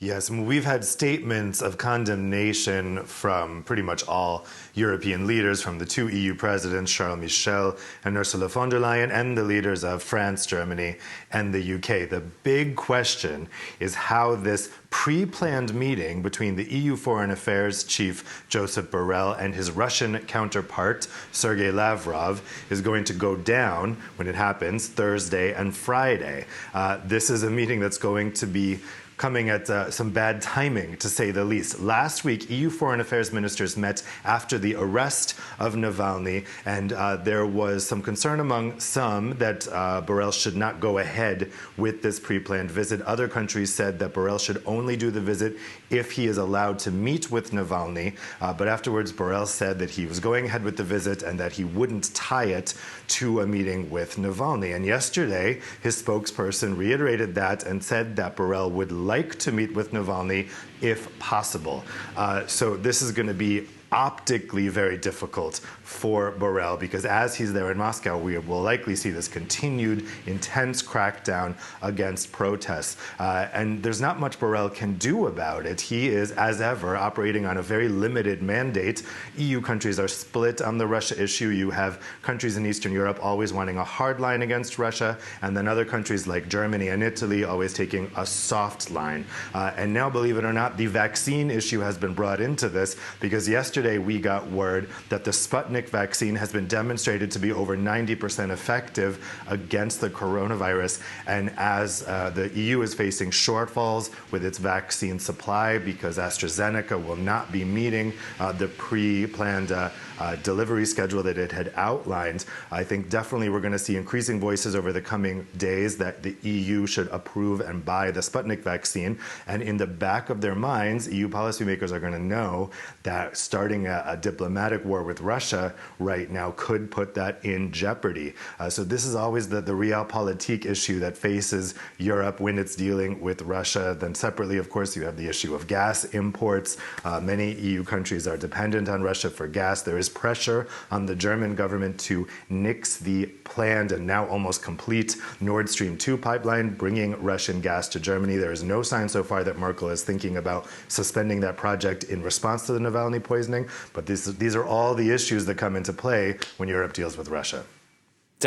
Yes, and we've had statements of condemnation from pretty much all European leaders, from the two EU presidents, Charles Michel and Ursula von der Leyen, and the leaders of France, Germany, and the UK. The big question is how this pre-planned meeting between the EU Foreign Affairs Chief Josep Borrell and his Russian counterpart, Sergei Lavrov, is going to go down when it happens Thursday and Friday. This is a meeting that's going to be coming at some bad timing, to say the least. Last week, EU foreign affairs ministers met after the arrest of Navalny, and there was some concern among some that Borrell should not go ahead with this pre-planned visit. Other countries said that Borrell should only do the visit if he is allowed to meet with Navalny, but afterwards Borrell said that he was going ahead with the visit and that he wouldn't tie it to a meeting with Navalny. And yesterday, his spokesperson reiterated that and said that Borrell would like to meet with Navalny if possible. So this is going to be optically very difficult for Borrell, because as he's there in Moscow, we will likely see this continued intense crackdown against protests. And there's not much Borrell can do about it. He is, as ever, operating on a very limited mandate. EU countries are split on the Russia issue. You have countries in Eastern Europe always wanting a hard line against Russia, and then other countries like Germany and Italy always taking a soft line. And now, believe it or not, the vaccine issue has been brought into this, because yesterday we got word that the Sputnik vaccine has been demonstrated to be over 90% effective against the coronavirus. And as the EU is facing shortfalls with its vaccine supply because AstraZeneca will not be meeting the pre-planned delivery schedule that it had outlined, I think definitely we're going to see increasing voices over the coming days that the EU should approve and buy the Sputnik vaccine. And in the back of their minds, EU policymakers are going to know that starting a diplomatic war with Russia right now could put that in jeopardy. So this is always the realpolitik issue that faces Europe when it's dealing with Russia. Then separately, of course, you have the issue of gas imports. Many EU countries are dependent on Russia for gas. There is pressure on the German government to nix the planned and now almost complete Nord Stream 2 pipeline, bringing Russian gas to Germany. There is no sign so far that Merkel is thinking about suspending that project in response to the Navalny poisoning, but these are all the issues that come into play when Europe deals with Russia.